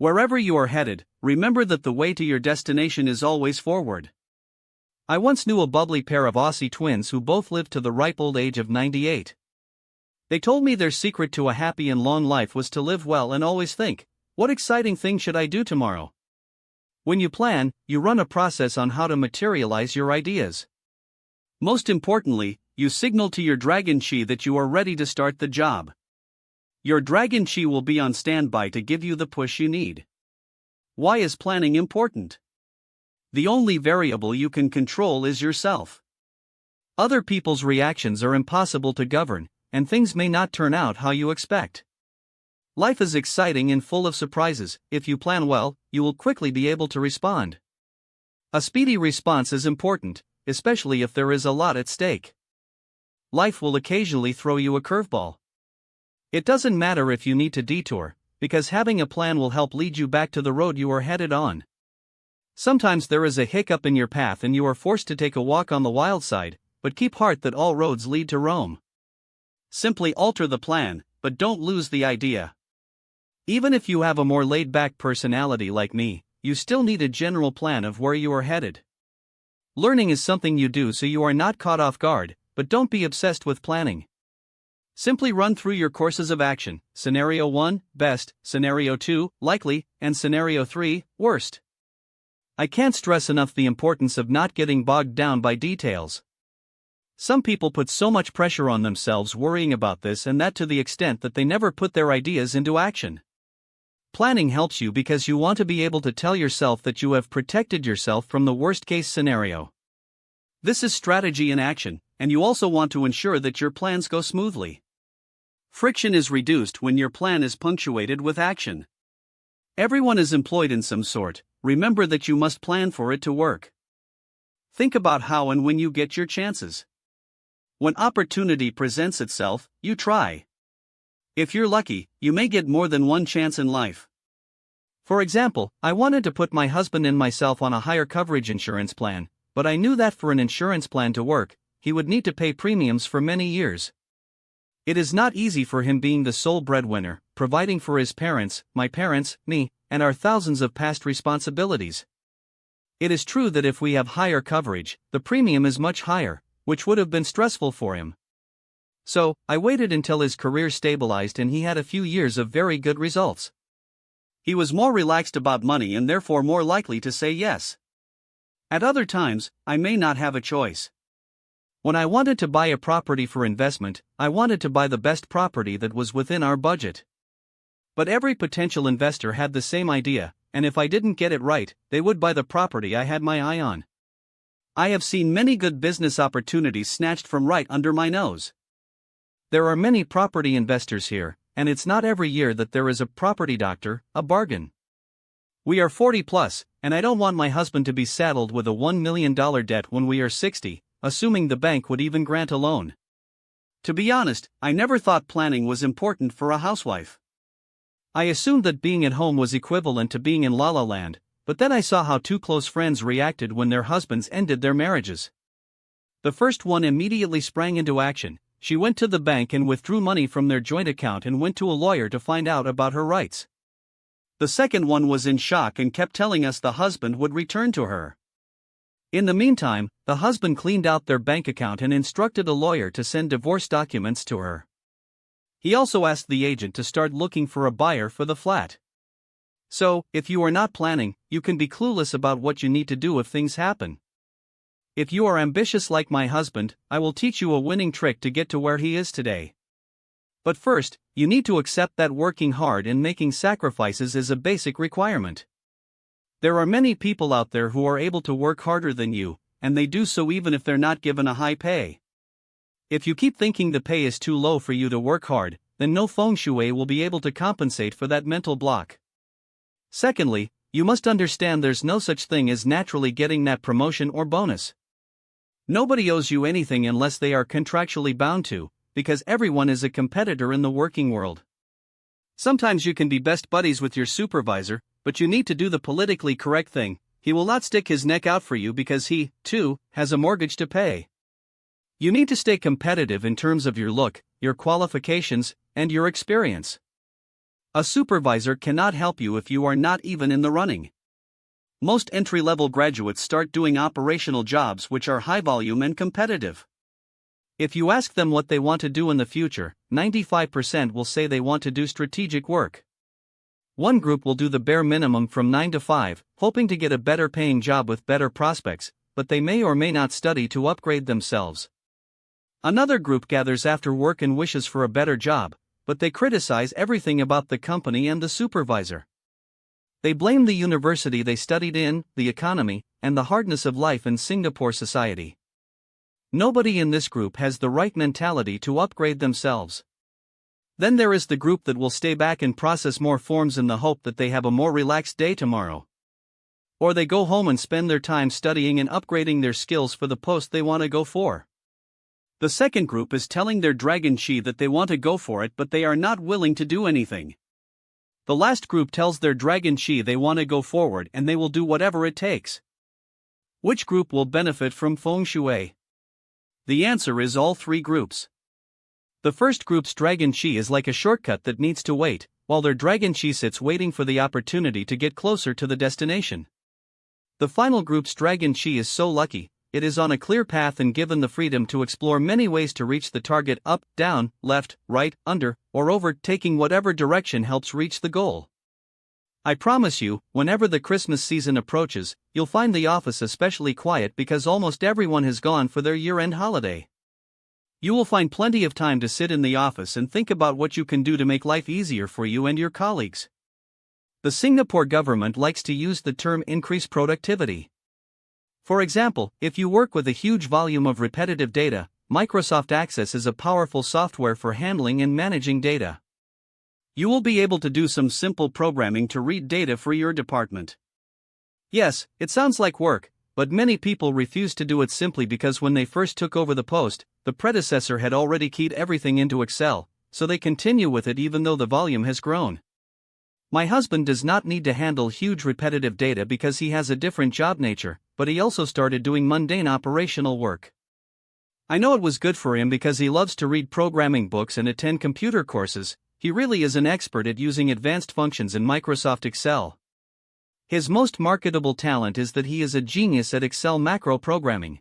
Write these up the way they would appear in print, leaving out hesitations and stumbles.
Wherever you are headed, remember that the way to your destination is always forward. I once knew a bubbly pair of Aussie twins who both lived to the ripe old age of 98. They told me their secret to a happy and long life was to live well and always think, what exciting thing should I do tomorrow? When you plan, you run a process on how to materialize your ideas. Most importantly, you signal to your dragon chi that you are ready to start the job. Your dragon chi will be on standby to give you the push you need. Why is planning important? The only variable you can control is yourself. Other people's reactions are impossible to govern, and things may not turn out how you expect. Life is exciting and full of surprises. If you plan well, you will quickly be able to respond. A speedy response is important, especially if there is a lot at stake. Life will occasionally throw you a curveball. It doesn't matter if you need to detour, because having a plan will help lead you back to the road you are headed on. Sometimes there is a hiccup in your path and you are forced to take a walk on the wild side, but keep heart that all roads lead to Rome. Simply alter the plan, but don't lose the idea. Even if you have a more laid-back personality like me, you still need a general plan of where you are headed. Learning is something you do so you are not caught off guard, but don't be obsessed with planning. Simply run through your courses of action: Scenario 1, best; Scenario 2, likely; and Scenario 3, worst. I can't stress enough the importance of not getting bogged down by details. Some people put so much pressure on themselves worrying about this and that to the extent that they never put their ideas into action. Planning helps you because you want to be able to tell yourself that you have protected yourself from the worst-case scenario. This is strategy in action, and you also want to ensure that your plans go smoothly. Friction is reduced when your plan is punctuated with action. Everyone is employed in some sort. Remember that you must plan for it to work. Think about how and when you get your chances. When opportunity presents itself, you try. If you're lucky, you may get more than one chance in life. For example, I wanted to put my husband and myself on a higher coverage insurance plan, but I knew that for an insurance plan to work, he would need to pay premiums for many years. It is not easy for him being the sole breadwinner, providing for his parents, my parents, me, and our thousands of past responsibilities. It is true that if we have higher coverage, the premium is much higher, which would have been stressful for him. So, I waited until his career stabilized and he had a few years of very good results. He was more relaxed about money and therefore more likely to say yes. At other times, I may not have a choice. When I wanted to buy a property for investment, I wanted to buy the best property that was within our budget. But every potential investor had the same idea, and if I didn't get it right, they would buy the property I had my eye on. I have seen many good business opportunities snatched from right under my nose. There are many property investors here, and it's not every year that there is a property doctor, a bargain. We are 40 plus, and I don't want my husband to be saddled with a $1 million debt when we are 60, assuming the bank would even grant a loan. To be honest, I never thought planning was important for a housewife. I assumed that being at home was equivalent to being in La La Land, but then I saw how two close friends reacted when their husbands ended their marriages. The first one immediately sprang into action. She went to the bank and withdrew money from their joint account and went to a lawyer to find out about her rights. The second one was in shock and kept telling us the husband would return to her. In the meantime, the husband cleaned out their bank account and instructed a lawyer to send divorce documents to her. He also asked the agent to start looking for a buyer for the flat. So, if you are not planning, you can be clueless about what you need to do if things happen. If you are ambitious like my husband, I will teach you a winning trick to get to where he is today. But first, you need to accept that working hard and making sacrifices is a basic requirement. There are many people out there who are able to work harder than you, and they do so even if they're not given a high pay. If you keep thinking the pay is too low for you to work hard, then no Feng Shui will be able to compensate for that mental block. Secondly, you must understand there's no such thing as naturally getting that promotion or bonus. Nobody owes you anything unless they are contractually bound to, because everyone is a competitor in the working world. Sometimes you can be best buddies with your supervisor, but you need to do the politically correct thing. He will not stick his neck out for you because he, too, has a mortgage to pay. You need to stay competitive in terms of your look, your qualifications, and your experience. A supervisor cannot help you if you are not even in the running. Most entry-level graduates start doing operational jobs which are high volume and competitive. If you ask them what they want to do in the future, 95% will say they want to do strategic work. One group will do the bare minimum from 9 to 5, hoping to get a better paying job with better prospects, but they may or may not study to upgrade themselves. Another group gathers after work and wishes for a better job, but they criticize everything about the company and the supervisor. They blame the university they studied in, the economy, and the hardness of life in Singapore society. Nobody in this group has the right mentality to upgrade themselves. Then there is the group that will stay back and process more forms in the hope that they have a more relaxed day tomorrow. Or they go home and spend their time studying and upgrading their skills for the post they want to go for. The second group is telling their dragon chi that they want to go for it but they are not willing to do anything. The last group tells their dragon chi they want to go forward and they will do whatever it takes. Which group will benefit from Feng Shui? The answer is all three groups. The first group's dragon chi is like a shortcut that needs to wait, while their dragon chi sits waiting for the opportunity to get closer to the destination. The final group's dragon chi is so lucky, it is on a clear path and given the freedom to explore many ways to reach the target up, down, left, right, under, or over, taking whatever direction helps reach the goal. I promise you, whenever the Christmas season approaches, you'll find the office especially quiet because almost everyone has gone for their year-end holiday. You will find plenty of time to sit in the office and think about what you can do to make life easier for you and your colleagues. The Singapore government likes to use the term increase productivity. For example, if you work with a huge volume of repetitive data, Microsoft Access is a powerful software for handling and managing data. You will be able to do some simple programming to read data for your department. Yes, it sounds like work, but many people refuse to do it simply because when they first took over the post, the predecessor had already keyed everything into Excel, so they continue with it even though the volume has grown. My husband does not need to handle huge repetitive data because he has a different job nature, but he also started doing mundane operational work. I know it was good for him because he loves to read programming books and attend computer courses. He really is an expert at using advanced functions in Microsoft Excel. His most marketable talent is that he is a genius at Excel macro programming.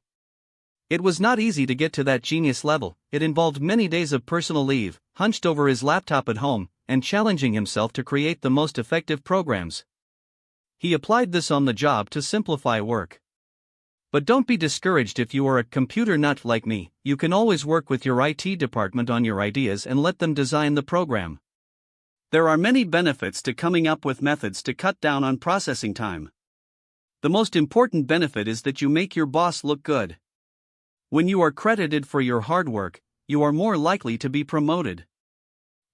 It was not easy to get to that genius level. It involved many days of personal leave, hunched over his laptop at home, and challenging himself to create the most effective programs. He applied this on the job to simplify work. But don't be discouraged if you are a computer nut like me. You can always work with your IT department on your ideas and let them design the program. There are many benefits to coming up with methods to cut down on processing time. The most important benefit is that you make your boss look good. When you are credited for your hard work, you are more likely to be promoted.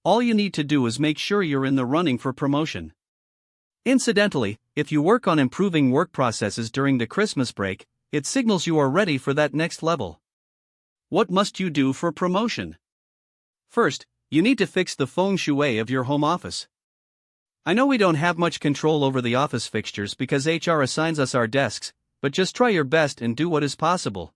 All you need to do is make sure you're in the running for promotion. Incidentally, if you work on improving work processes during the Christmas break, it signals you are ready for that next level. What must you do for promotion? First, you need to fix the Feng Shui of your home office. I know we don't have much control over the office fixtures because HR assigns us our desks, but just try your best and do what is possible.